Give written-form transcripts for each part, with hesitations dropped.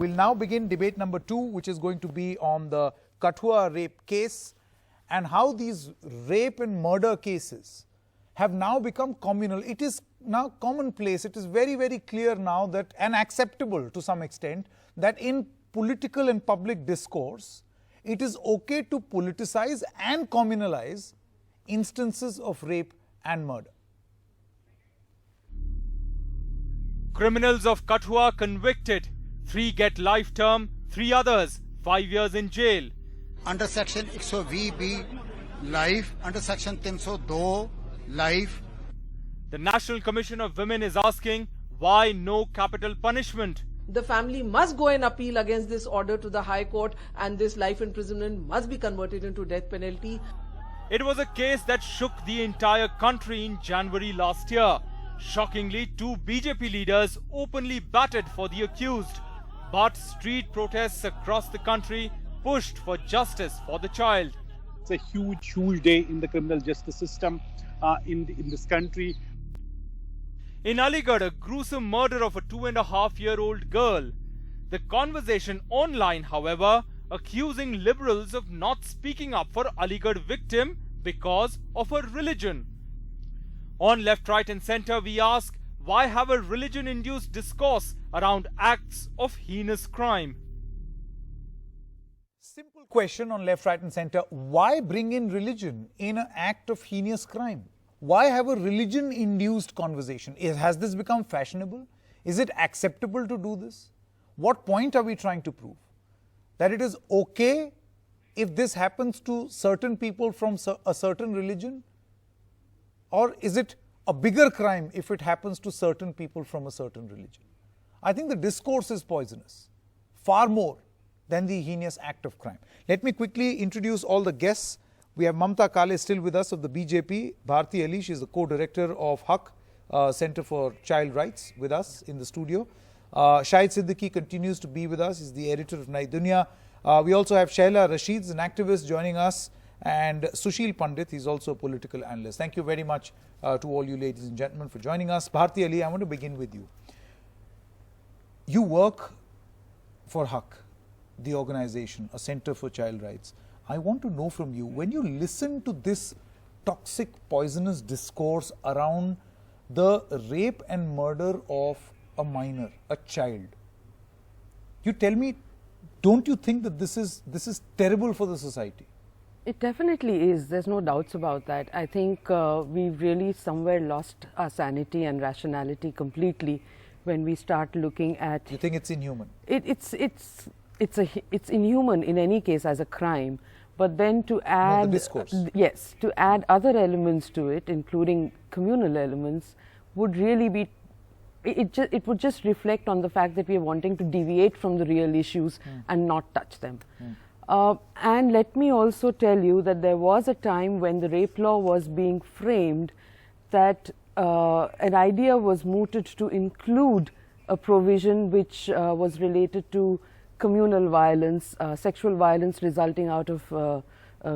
We'll now begin debate number 2, which is going to be on the Kathua rape case and how these rape and murder cases have now become communal. It is now commonplace. It is very, very clear now that, and acceptable to some extent, that in political and public discourse, it is okay to politicize and communalize instances of rape and murder. Criminals of Kathua convicted. 3 get life term, 3 others 5 years in jail. Under section 120B, life. Under section 302, life. The National Commission of Women is asking, why no capital punishment? The family must go and appeal against this order to the High Court, and this life imprisonment must be converted into death penalty. It was a case that shook the entire country in January last year. Shockingly, 2 BJP leaders openly batted for the accused. But street protests across the country pushed for justice for the child. It's a huge, huge day in the criminal justice system in this country. In Aligarh, a gruesome murder of a 2.5-year-old girl. The conversation online, however, accusing liberals of not speaking up for Aligarh victim because of her religion. On Left, Right and Centre, we ask, why have a religion-induced discourse around acts of heinous crime? Simple question on Left, Right and Centre. Why bring in religion in an act of heinous crime? Why have a religion-induced conversation? Has this become fashionable? Is it acceptable to do this? What point are we trying to prove? That it is okay if this happens to certain people from a certain religion? Or is it a bigger crime if it happens to certain people from a certain religion? I think the discourse is poisonous, far more than the heinous act of crime. Let me quickly introduce all the guests. We have Mamta Kale still with us of the BJP. Bharti Ali, she is the co-director of HUC, Center for Child Rights, with us in the studio. Shahid Siddiqui continues to be with us. He's the editor of Nai Dunya. We also have Shaila Rashid, an activist, joining us, and Sushil Pandit, he's also a political analyst. Thank you very much to all you ladies and gentlemen for joining us. Bharti Ali, I want to begin with you. You work for HUC, the organization, a Center for Child Rights. I want to know from you, when you listen to this toxic, poisonous discourse around the rape and murder of a minor, a child, you tell me, don't you think that this is terrible for the society? It definitely is. There's no doubts about that. I think we've really somewhere lost our sanity and rationality completely when we start looking at. You think it's inhuman? It's inhuman in any case as a crime, but then to add, no, the discourse. Yes, to add other elements to it, including communal elements, would really be. It would just reflect on the fact that we are wanting to deviate from the real issues and not touch them. And let me also tell you that there was a time when the rape law was being framed that an idea was mooted to include a provision which was related to communal violence, sexual violence resulting out of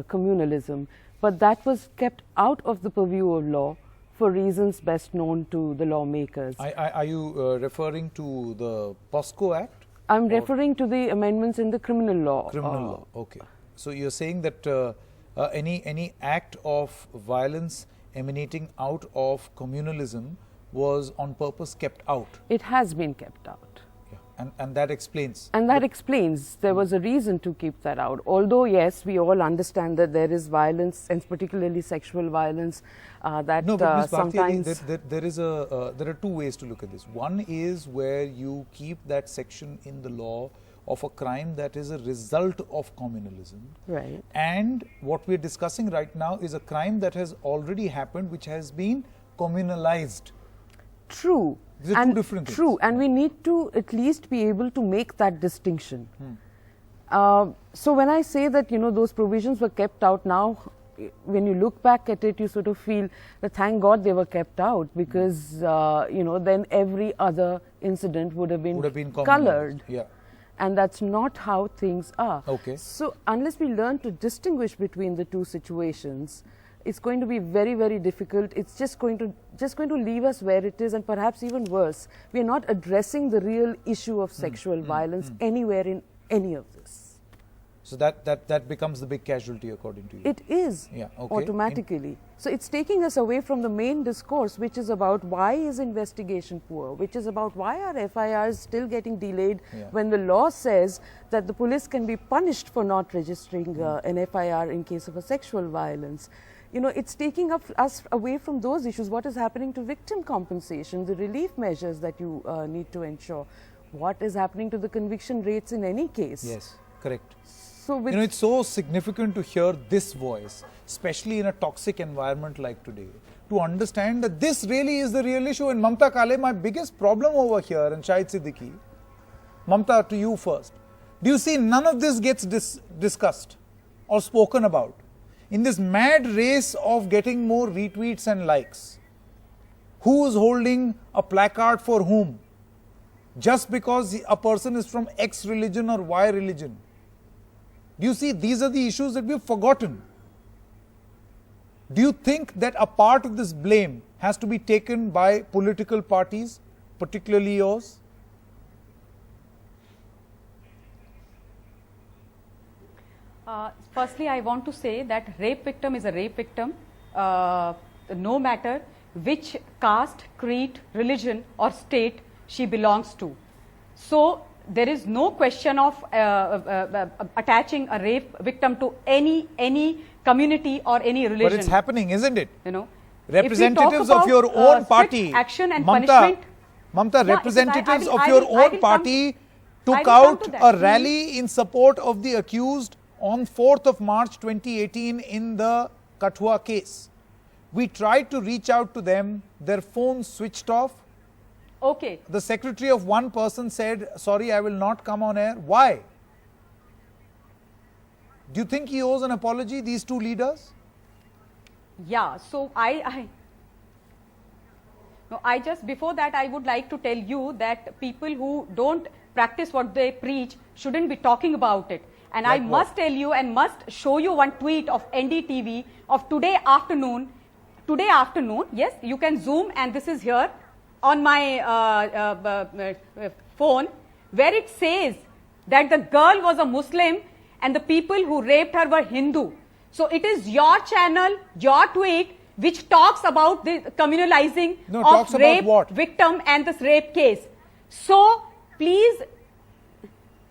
communalism. But that was kept out of the purview of law for reasons best known to the lawmakers. Are you referring to the POSCO Act? I'm referring to the amendments in the criminal law. Criminal law, okay. So you're saying that any act of violence emanating out of communalism was on purpose kept out? It has been kept out. Yeah. And that explains? And that explains. There was a reason to keep that out. Although, yes, we all understand that there is violence, and particularly sexual violence, that no, but Ms. sometimes... there are 2 ways to look at this. One is where you keep that section in the law of a crime that is a result of communalism. Right. And what we're discussing right now is a crime that has already happened, which has been communalized. True. These are 2 different things. True, and we need to at least be able to make that distinction. So when I say that, you know, those provisions were kept out now, when you look back at it, you sort of feel that thank God they were kept out, because, you know, then every other incident would have been colored. Yeah. And that's not how things are. Okay. So unless we learn to distinguish between the 2 situations, it's going to be very, very difficult. It's just going to leave us where it is, and perhaps even worse. We are not addressing the real issue of sexual violence anywhere in any of this. So that becomes the big casualty according to you. It is, Yeah, okay. automatically. So it's taking us away from the main discourse, which is about why is investigation poor, which is about why are FIRs still getting delayed when the law says that the police can be punished for not registering an FIR in case of a sexual violence. You know, it's taking us away from those issues. What is happening to victim compensation, the relief measures that you need to ensure, what is happening to the conviction rates in any case. Yes, correct. So with It's so significant to hear this voice, especially in a toxic environment like today, to understand that this really is the real issue. And Mamta Kale, my biggest problem over here, and Shahid Siddiqui, Mamta, to you first. Do you see none of this gets discussed or spoken about in this mad race of getting more retweets and likes? Who is holding a placard for whom? Just because a person is from X religion or Y religion. Do you see, these are the issues that we've forgotten. Do you think that a part of this blame has to be taken by political parties, particularly yours? Firstly, I want to say that rape victim is a rape victim, no matter which caste, creed, religion or state she belongs to. So there is no question of attaching a rape victim to any community or any religion. But it's happening, isn't it? You know, representatives of your own party, action and Mamta, punishment. Mamta, representatives of I your will own come party took come out to that. a rally in support of the accused on 4th of March 2018 in the Kathua case. We tried to reach out to them, their phones switched off. Okay. The secretary of one person said, sorry, I will not come on air. Why? Do you think he owes an apology, these two leaders? Yeah, so I just, before that, I would like to tell you that people who don't practice what they preach shouldn't be talking about it. And Like I must tell you and must show you one tweet of NDTV of today afternoon, yes, you can zoom, and this is here on my phone, where it says that the girl was a Muslim and the people who raped her were Hindu. So it is your channel, your tweet, which talks about the communalizing of rape victim and this rape case. So please,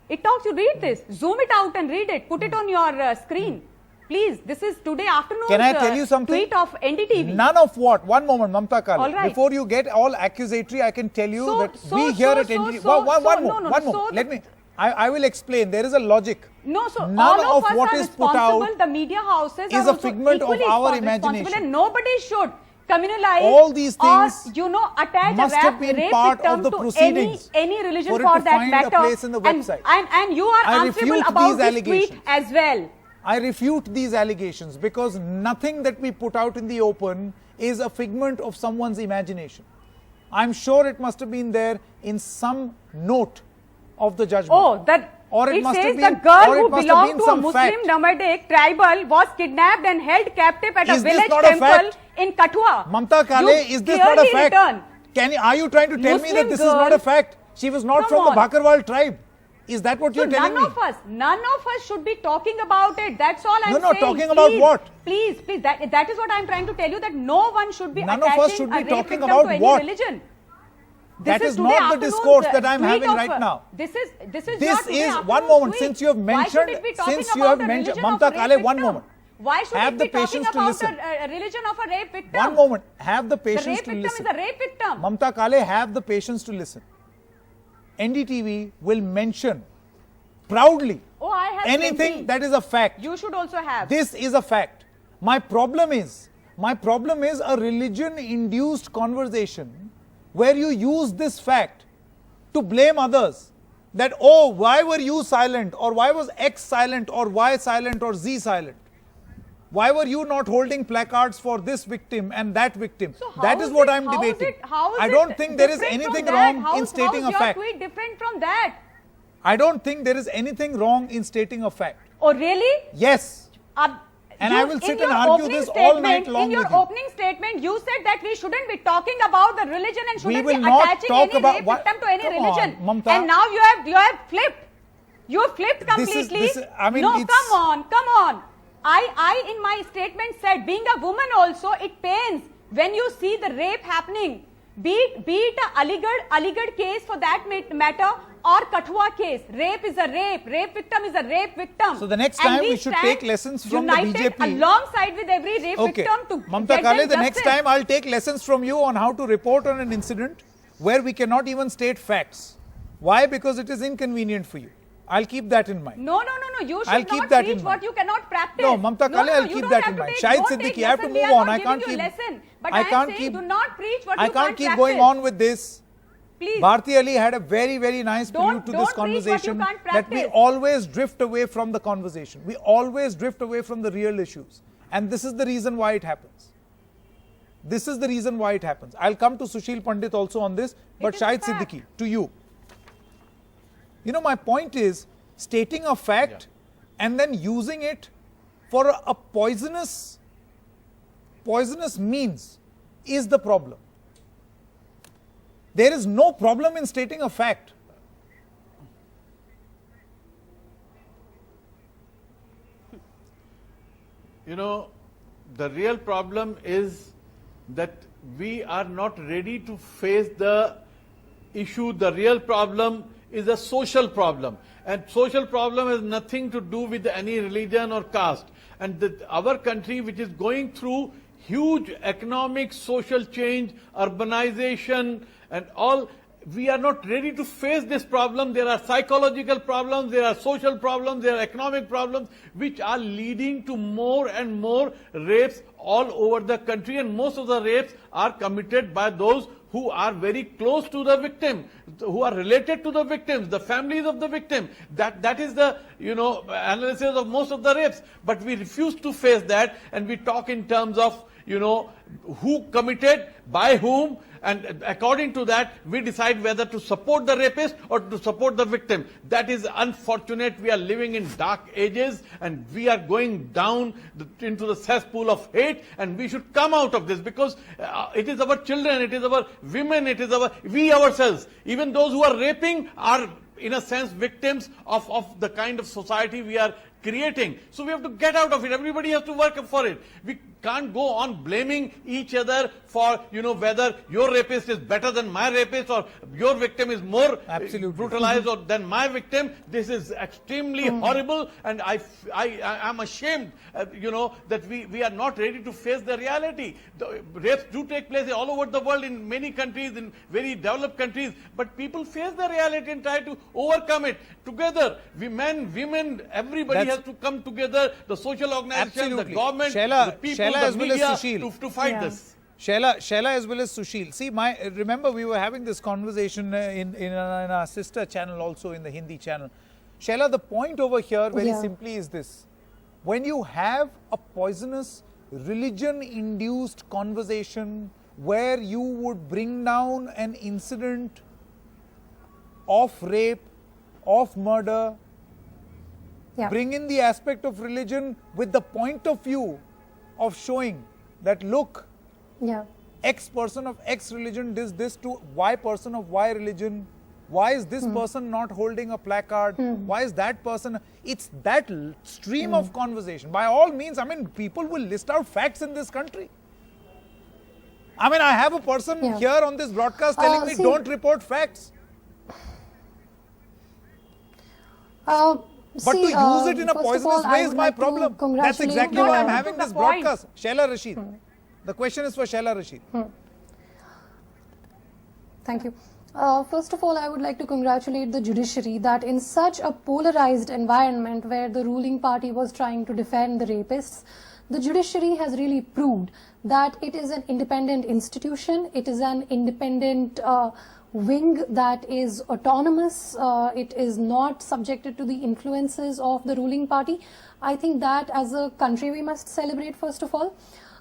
it talks, you read this, zoom it out and read it, put it on your screen. Please, this is today afternoon's Can I tell you something? tweet of NDTV. None of what? One moment, Mamta Kale. All right. Before you get all accusatory, I can tell you that we here at NDTV... One moment. I will explain. There is a logic. No, so none all of us what are is put out responsible. The media houses is are a figment of our imagination. And nobody should communalize all these things or, attach must a have been rape part victim of the to proceedings any religion for it for to that find matter. a place in the website. And you are I answerable refute about these this allegations. tweet as well. I refute these allegations because nothing that we put out in the open is a figment of someone's imagination. I'm sure it must have been there in some note of the judgment. Oh, that or it must says have been, the girl or it who must belonged have to been a some Muslim fact. nomadic tribal was kidnapped and held captive at Is a this village not a temple fact? in Kathua. Mamta Kale, You is this not a clearly fact? return. Are you trying to tell me that Muslim this is not a girl- fact? She was not Come from on. the Bhakarwal tribe. Is that what you're telling me? None of us should be talking about it. That's all I'm saying. No, talking about what? Please, that is what I'm trying to tell you, that no one should be None of attaching us should be a rape talking victim about to any what? religion. That This is today not the afternoon's discourse that I'm tweet having of, right now. This is This your today is one afternoon's moment tweet. since you have Why should mentioned. it be talking Since you about have a mentioned, religion of Mamta a rape Kale, one victim? moment. Why should Have it the be talking patience to about listen. a religion of a rape victim? One moment. Have the The patience rape to victim listen. is a rape victim. Mamta Kale, have the patience to listen. NDTV will mention proudly Oh, I have anything plenty. that is a fact. You should also have. This is a fact. My problem is a religion-induced conversation where you use this fact to blame others. That, oh, why were you silent? Or why was X silent? Or Y silent? Or Z silent? Why were you not holding placards for this victim and that victim? So that is what I'm debating. I don't think there is anything wrong in stating a fact. How is your tweet different from that? I don't think there is anything wrong in stating a fact. Oh, really? Yes. And I will sit in and your argue opening this all night statement- long In your with you. opening statement, you said that we shouldn't be talking about the religion and We shouldn't will be not attaching talk any about rape what- victim to any Come on, religion. Mamta. And now you have flipped. You flipped completely. This is- I mean, no, it's- come on. I in my statement said, being a woman also, it pains when you see the rape happening. Be it a Aligarh case for that matter, or Kathua case. Rape is a rape. Rape victim is a rape victim. So the next And time we should stand take lessons from the united BJP. alongside with every rape Okay. victim to Mamta get Kale, them the next justice. time I'll take lessons from you on how to report on an incident where we cannot even state facts. Why? Because it is inconvenient for you. I'll keep that in mind. No. You should I'll keep not that in preach mind. what you cannot practice. No, Mamta Kale, I'll you keep don't that have in to mind. take- Shahid don't take Siddiqui, I have to lesson. We move are on. not I giving can't you keep. lesson. But I am can't saying keep. do not preach what I you can't keep practice. going on with this. Please. Bharti Ali had a very, very nice prelude to don't this preach what you conversation can't that we practice. always drift away from the conversation. We always drift away from the real issues. And this is the reason why it happens. This is the reason why it happens. I'll come to Sushil Pandit also on this, but is a Shahid fact. Siddiqui, to you. You know, my point is stating a fact and then using it for a poisonous means is the problem. There is no problem in stating a fact. You know, the real problem is that we are not ready to face the issue. The real problem is a social problem. And social problem has nothing to do with any religion or caste. And our country, which is going through huge economic, social change, urbanization and all, we are not ready to face this problem. There are psychological problems, there are social problems, there are economic problems which are leading to more and more rapes all over the country, and most of the rapes are committed by those who are very close to the victim, who are related to the victims, the families of the victim. That is the, analysis of most of the rapes. But we refuse to face that, and we talk in terms of, who committed, by whom, and according to that, we decide whether to support the rapist or to support the victim. That is unfortunate. We are living in dark ages, and we are going down into the cesspool of hate, and we should come out of this, because it is our children, it is our women, it is we ourselves. Even those who are raping are, in a sense, victims of the kind of society we are creating. So we have to get out of it. Everybody has to work for it. We can't go on blaming each other for, whether your rapist is better than my rapist, or your victim is more brutalized than my victim. This is extremely horrible, and I am ashamed, that we are not ready to face the reality. The rapes do take place all over the world, in many countries, in very developed countries, but people face the reality and try to overcome it together. Men, women, everybody has to come together, the social organizations, the government, the people, the media, to fight this. Shaila as well as Sushil. See, remember we were having this conversation in our sister channel, also in the Hindi channel. Shaila, the point over here very simply is this. When you have a poisonous, religion-induced conversation where you would bring down an incident of rape, of murder, bring in the aspect of religion with the point of view of showing that, look, X person of X religion did this to Y person of Y religion. Why is this person not holding a placard? Why is that person? It's that stream of conversation. By all means, people will list out facts in this country. I have a person here on this broadcast telling me, don't report facts. But to use it in a poisonous way is my problem. That's exactly why I'm having this broadcast. Shaila Rashid. The question is for Shaila Rashid. Thank you. First of all, I would like to congratulate the judiciary that in such a polarized environment where the ruling party was trying to defend the rapists, the judiciary has really proved that it is an independent institution, it is an independent wing that is autonomous, it is not subjected to the influences of the ruling party. I think that as a country we must celebrate, first of all.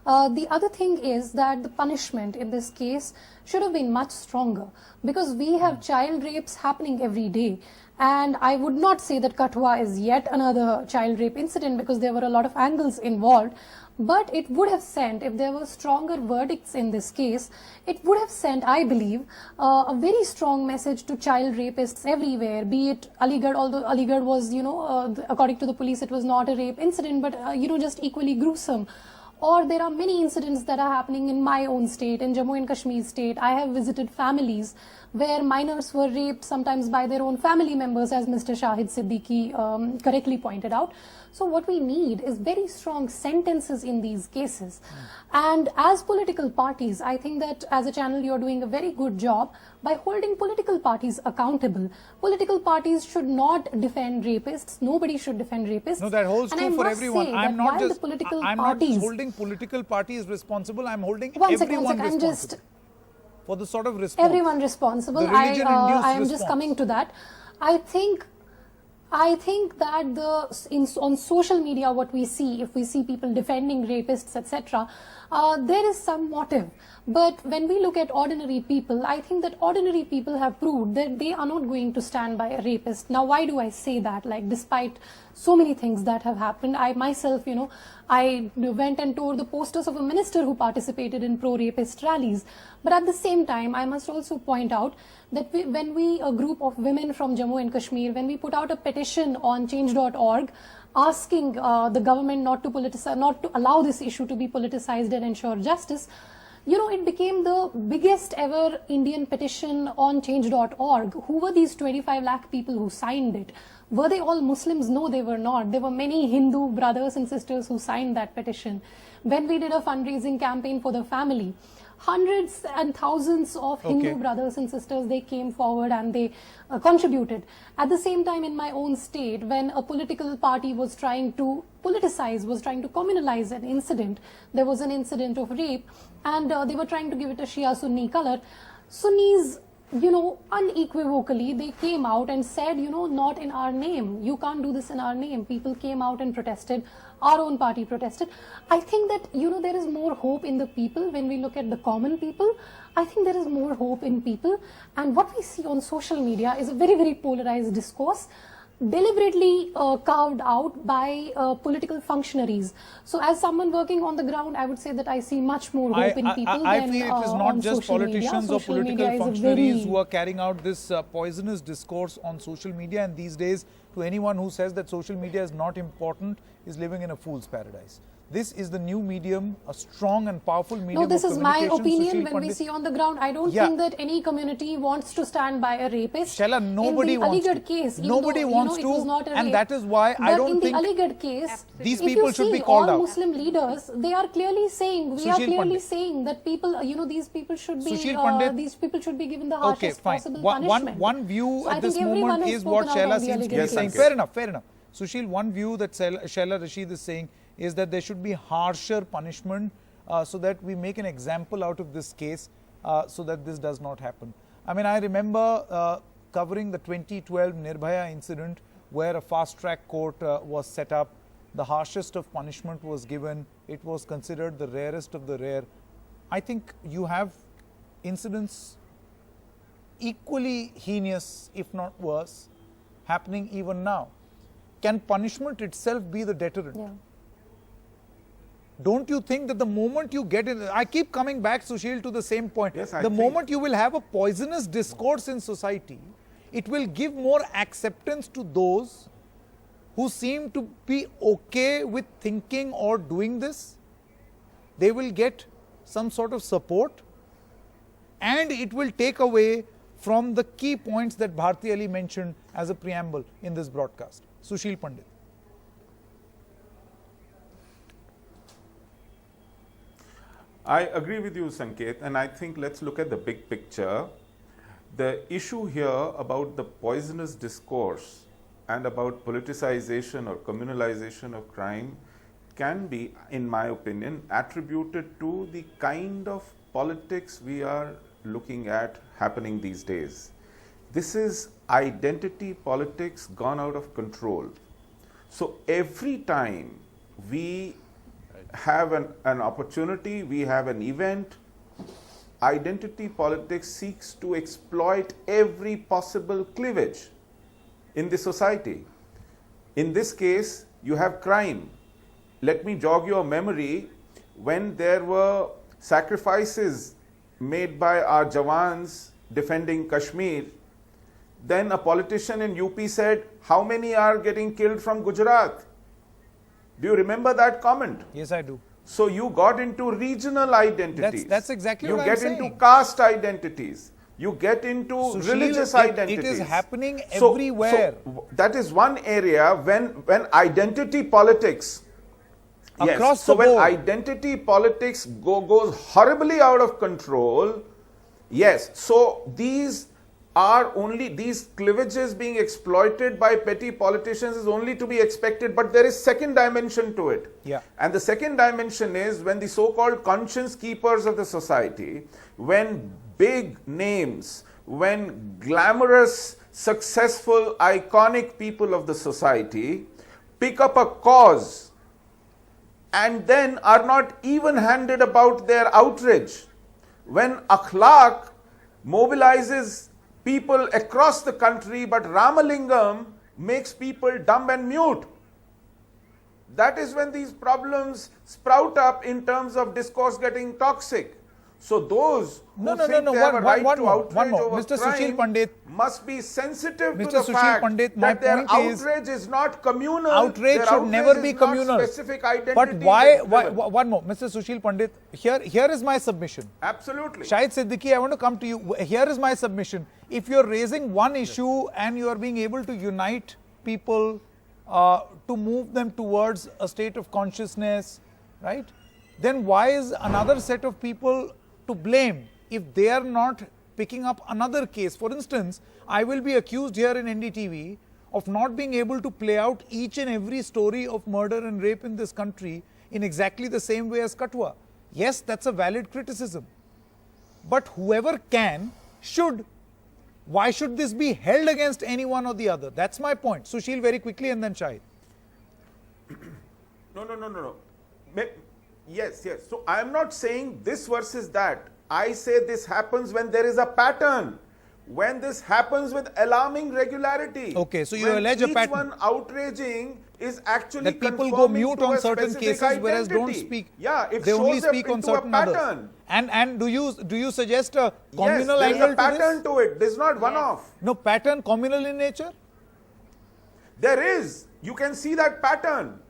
The other thing is that the punishment in this case should have been much stronger, because we have child rapes happening every day. And I would not say that Kathua is yet another child rape incident, because there were a lot of angles involved. But it would have sent, if there were stronger verdicts in this case, it would have sent, I believe, a very strong message to child rapists everywhere, be it Aligarh, although Aligarh was, according to the police, it was not a rape incident, but, just equally gruesome. Or there are many incidents that are happening in my own state, in Jammu and Kashmir state. I have visited families where minors were raped, sometimes by their own family members, as Mr. Shahid Siddiqui correctly pointed out. So what we need is very strong sentences in these cases. And as political parties, I think that as a channel you're doing a very good job by holding political parties accountable. Political parties should not defend rapists. Nobody should defend rapists. No, that holds true for everyone. I'm not just holding political parties responsible. I'm holding everyone responsible. For the sort of response. Everyone responsible. I am just coming to that. I think that on social media, what we see, if we see people defending rapists, etc., there is some motive. But when we look at ordinary people, I think that ordinary people have proved that they are not going to stand by a rapist. Now, why do I say that? Like, despite so many things that have happened, I myself, I went and tore the posters of a minister who participated in pro-rapist rallies. But at the same time, I must also point out that when a group of women from Jammu and Kashmir, when we put out a petition on change.org, asking the government not to allow this issue to be politicized and ensure justice, it became the biggest ever Indian petition on change.org. Who were these 25 lakh people who signed it? Were they all Muslims? No, they were not. There were many Hindu brothers and sisters who signed that petition. When we did a fundraising campaign for the family, hundreds and thousands of Hindu brothers and sisters, they came forward and they contributed. At the same time, in my own state, when a political party was trying to politicize, was trying to communalize an incident, there was an incident of rape, and they were trying to give it a Shia-Sunni color. Sunnis, unequivocally, they came out and said, not in our name. You can't do this in our name. People came out and protested. Our own party protested. I think that, there is more hope in the people when we look at the common people. I think there is more hope in people. And what we see on social media is a very, very polarized discourse, deliberately carved out by political functionaries. So as someone working on the ground, I would say that I see much more hope in people. I feel it is not just politicians or political functionaries who are carrying out this poisonous discourse on social media, and these days, to anyone who says that social media is not important is living in a fool's paradise. This is the new medium, a strong and powerful medium. No, this is my opinion. When we see on the ground, I don't think that any community wants to stand by a rapist. Shella, nobody wants to. Case, nobody wants to, and that is why I don't think in the Aligarh case, these people should be called out. All Muslim leaders, they are clearly saying, saying that people, these people should be, these people should be given the harshest possible punishment. One view at this moment is what Shella seems to be saying. Fair enough. Sushil, one view that Shella Rashid is saying is that there should be harsher punishment so that we make an example out of this case so that this does not happen. I mean, I remember covering the 2012 Nirbhaya incident where a fast-track court was set up. The harshest of punishment was given. It was considered the rarest of the rare. I think you have incidents equally heinous, if not worse, happening even now. Can punishment itself be the deterrent? Yeah. Don't you think that the moment you get in, I keep coming back, Sushil, to the same point. Yes, the moment you will have a poisonous discourse in society, it will give more acceptance to those who seem to be okay with thinking or doing this. They will get some sort of support, and it will take away from the key points that Bharti Ali mentioned as a preamble in this broadcast. Sushil Pandit. I agree with you, Sanket, and I think let's look at the big picture. The issue here about the poisonous discourse and about politicization or communalization of crime can be, in my opinion, attributed to the kind of politics we are looking at happening these days. This is identity politics gone out of control. So every time we have an opportunity, we have an event. Identity politics seeks to exploit every possible cleavage in the society. In this case, you have crime. Let me jog your memory. When there were sacrifices made by our Jawans defending Kashmir, then a politician in UP said, how many are getting killed from Gujarat? Do you remember that comment? Yes, I do. So you got into regional identities. That's exactly you what get I'm saying. into caste identities. You get into Sushil, religious identities. It is happening everywhere. So that is one area when identity politics across so the when board. identity politics goes horribly out of control, yes. So these cleavages being exploited by petty politicians is only to be expected, but there is second dimension to it. Yeah. And the second dimension is when the so-called conscience keepers of the society, when big names, when glamorous, successful, iconic people of the society pick up a cause and then are not even-handed about their outrage. When akhlaq mobilizes people across the country, but Ramalingam makes people dumb and mute. That is when these problems sprout up in terms of discourse getting toxic. So those who think they have a right to outrage over Mr. crime Sushil Pandit, must be sensitive to Mr. the Sushil fact Pandit, my that their point is, outrage is not communal. outrage their should outrage never is be not communal. Specific identity But why, driven. one more, Mr. Sushil Pandit, here is my submission. Absolutely. Shahid Siddiqui, I want to come to you. Here is my submission. If you're raising one issue and you are being able to unite people to move them towards a state of consciousness, right? Then why is another set of people to blame if they are not picking up another case? For instance, I will be accused here in NDTV of not being able to play out each and every story of murder and rape in this country in exactly the same way as Kathua. Yes, that's a valid criticism. But whoever can, should. Why should this be held against any one or the other? That's my point. Sushil, very quickly, and then Shahid. No. Yes. So I am not saying this versus that. I say this happens when there is a pattern. When this happens with alarming regularity. Okay, so you when allege a pattern. Each one outraging is actually That people go mute on certain cases, whereas don't speak. Yeah, it they shows only up speak on into a certain others. pattern. And do you suggest a communal yes, angle there is a pattern to to it. This is not one-off. No, pattern communal in nature? There is. You can see that pattern.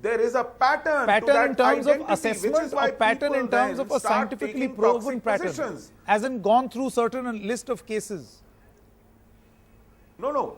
There is a pattern to Pattern in that terms of identity, assessment, which is why or pattern people in terms then of a start scientifically taking proven toxic pattern? positions. As in gone through certain list of cases? No.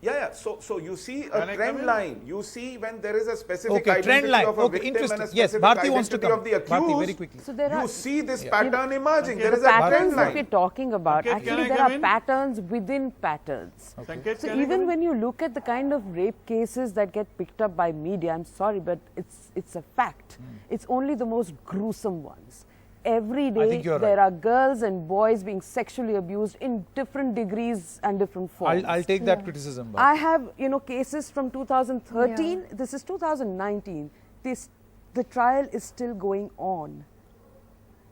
Yeah. So you see a trend line. You see when there is a specific identity of a victim and a specific Bharti wants to identity come. of the accused. Bharti, very quickly. So there are, you see this pattern emerging. There is a patterns trend that we're line. talking about. Sanket, Actually, can I there come are in? patterns within patterns. Sanket, So can I even come when you look at the kind of rape cases that get picked up by media, I'm sorry, but it's a fact. It's only the most gruesome ones. Every day there are girls and boys being sexually abused in different degrees and different forms. I'll take that criticism. Bharti. I have, cases from 2013. This is 2019. The trial is still going on.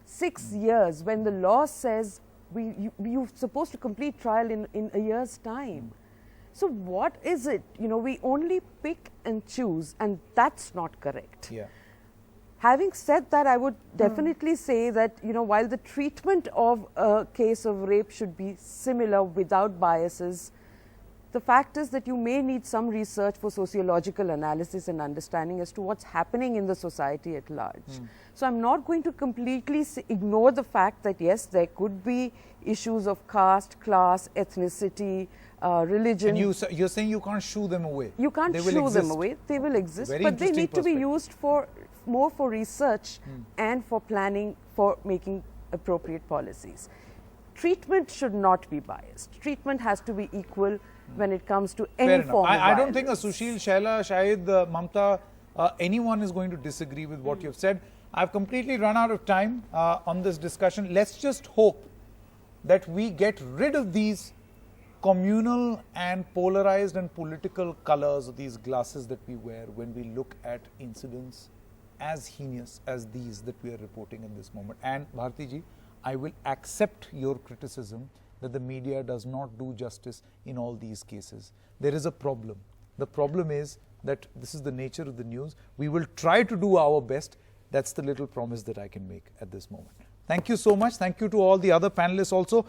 6 years, when the law says you're supposed to complete trial in a year's time. So what is it? We only pick and choose, and that's not correct. Yeah. Having said that, I would definitely say that, while the treatment of a case of rape should be similar without biases, the fact is that you may need some research for sociological analysis and understanding as to what's happening in the society at large. So I'm not going to completely ignore the fact that, yes, there could be issues of caste, class, ethnicity, religion. And you're saying you can't shoo them away? You can't shoo them away. They will exist, Very but they interesting need to be perspective. used more for research and for planning, for making appropriate policies. Treatment should not be biased. Treatment has to be equal when it comes to any Fair form enough. of I don't think a violence. Sushil, Shaila, Shahid, Mamta, anyone is going to disagree with what you've said. I've completely run out of time on this discussion. Let's just hope that we get rid of these communal and polarized and political colors of these glasses that we wear when we look at incidents as heinous as these that we are reporting in this moment. And Bharti ji, I will accept your criticism that the media does not do justice in all these cases. There is a problem. The problem is that this is the nature of the news. We will try to do our best. That's the little promise that I can make at this moment. Thank you so much. Thank you to all the other panelists also.